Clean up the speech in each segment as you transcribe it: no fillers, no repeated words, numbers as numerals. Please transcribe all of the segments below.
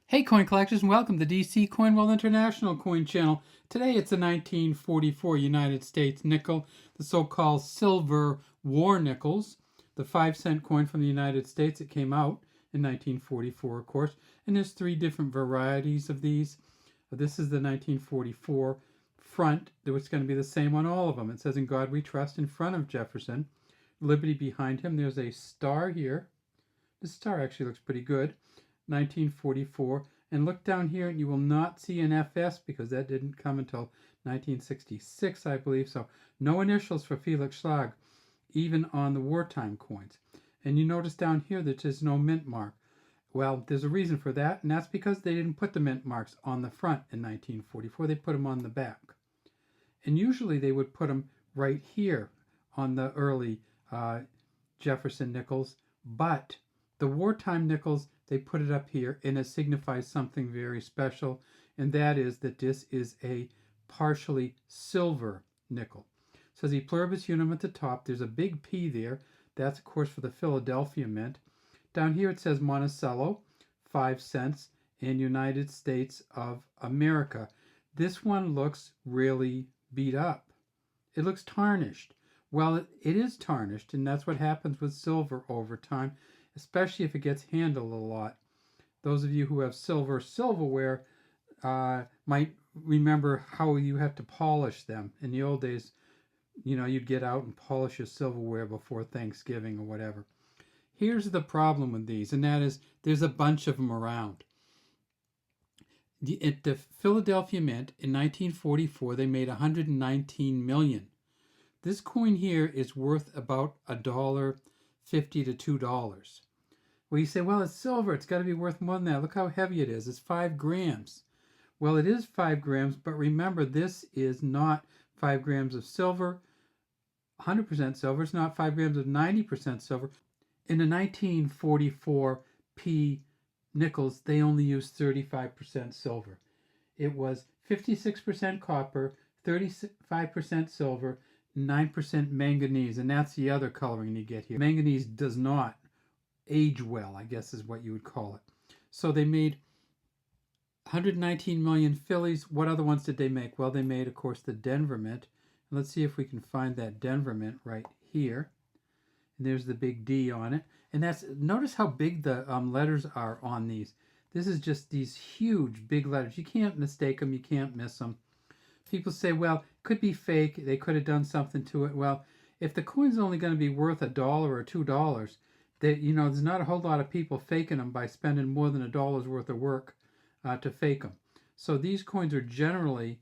Hey coin collectors, and welcome to the DC Coin World International Coin Channel. Today it's a 1944 United States nickel, the so-called silver war nickels, the 5-cent coin from the United States. It came out in 1944, of course, and there's three different varieties of these. This is the 1944 front, which is going to be the same on all of them. It says, "In God We Trust" in front of Jefferson, Liberty behind him. There's a star here. The star actually looks pretty good. 1944, and look down here and you will not see an FS because that didn't come until 1966, I believe. So no initials for Felix Schlag, even on the wartime coins. And you notice down here that there's no mint mark. Well, there's a reason for that, and that's because they didn't put the mint marks on the front in 1944. They put them on the back. And usually they would put them right here on the early Jefferson nickels, but the wartime nickels, they put it up here, and it signifies something very special, and that is that this is a partially silver nickel. It says E pluribus unum at the top. There's a big P there. That's, of course, for the Philadelphia Mint. Down here it says Monticello, 5 cents, in United States of America. This one looks really beat up. It looks tarnished. Well, it is tarnished, and that's what happens with silver over time, especially if it gets handled a lot. Those of you who have silverware might remember how you have to polish them. In the old days, you'd get out and polish your silverware before Thanksgiving or whatever. Here's the problem with these, and that is there's a bunch of them around. At the Philadelphia Mint in 1944, they made 119 million. This coin here is worth about $1.50 to $2. Well, you say, well, it's silver. It's got to be worth more than that. Look how heavy it is. It's 5 grams. Well, it is 5 grams, but remember, this is not 5 grams of silver, 100% silver. It's not 5 grams of 90% silver. In the 1944 P nickels, they only used 35% silver. It was 56% copper, 35% silver, 9% manganese, and that's the other coloring you get here. Manganese does not age well, I guess is what you would call it. So they made 119 million Phillies. What other ones did they make? Well, they made, of course, the Denver Mint. Let's see if we can find that Denver Mint right here. And there's the big D on it. And that's, notice how big the letters are on these. This is just these huge big letters. You can't mistake them. You can't miss them. People say, well, it could be fake. They could have done something to it. Well, if the coin's only going to be worth $1 or $2, there's not a whole lot of people faking them by spending more than $1 worth of work to fake them. So these coins are generally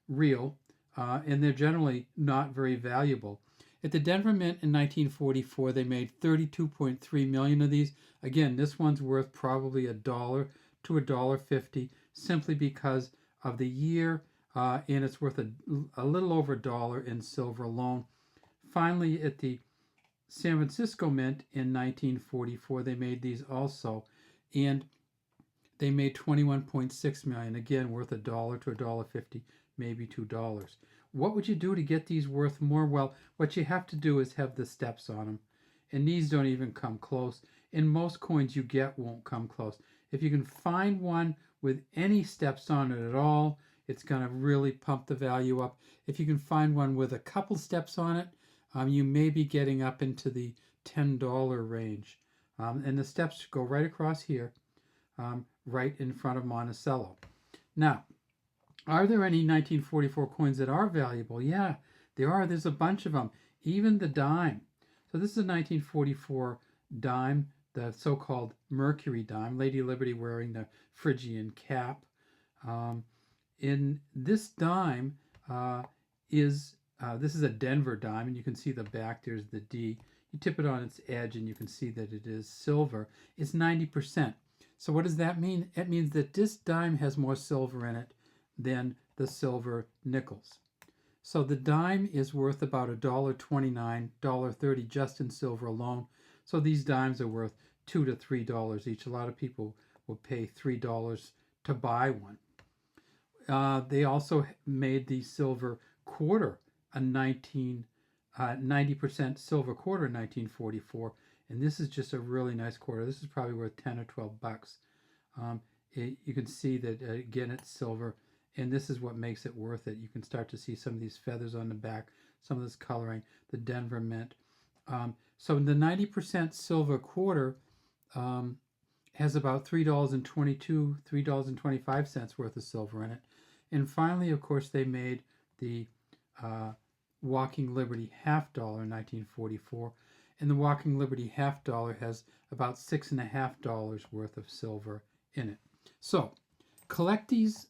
real, and they're generally not very valuable. At the Denver Mint in 1944, they made 32.3 million of these. Again, this one's worth probably $1 to $1.50 simply because of the year, and it's worth a little over $1 in silver alone. Finally, at the San Francisco Mint in 1944, they made these also, and they made 21.6 million, again worth $1 to $1.50, maybe $2. What would you do to get these worth more? Well, what you have to do is have the steps on them, and these don't even come close. And most coins you get won't come close. If you can find one with any steps on it at all, it's going to really pump the value up. If you can find one with a couple steps on it, you may be getting up into the $10 range. And the steps go right across here, right in front of Monticello. Now, are there any 1944 coins that are valuable? Yeah, there are. There's a bunch of them. Even the dime. So this is a 1944 dime, the so-called Mercury dime. Lady Liberty wearing the Phrygian cap. In this dime this is a Denver dime, and you can see the back, there's the D. You tip it on its edge, and you can see that it is silver. It's 90%. So what does that mean? It means that this dime has more silver in it than the silver nickels. So the dime is worth about $1.29, $1.30 just in silver alone. So these dimes are worth $2 to $3 each. A lot of people will pay $3 to buy one. They also made the silver quarter, a 90% silver quarter in 1944, and this is just a really nice quarter. This is probably worth 10 or 12 bucks. you can see that again it's silver, and this is what makes it worth it. You can start to see some of these feathers on the back, some of this coloring, the Denver mint. So the 90% silver quarter has about $3.22, $3.25 worth of silver in it. And finally, of course, they made the Walking Liberty half dollar in 1944, and the Walking Liberty half dollar has about $6.50 worth of silver in it. So collect these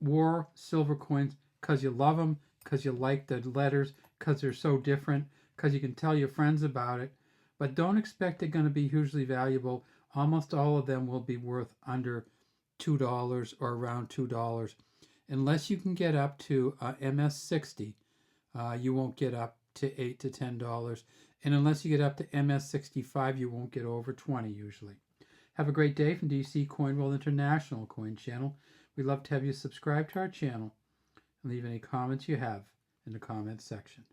war silver coins because you love them, because you like the letters, because they're so different, because you can tell your friends about it. But don't expect they're going to be hugely valuable. Almost all of them will be worth under $2 or around $2. Unless you can get up to MS60, you won't get up to $8 to $10. And unless you get up to MS65, you won't get over 20 usually. Have a great day from DC Coin World International Coin Channel. We'd love to have you subscribe to our channel and leave any comments you have in the comments section.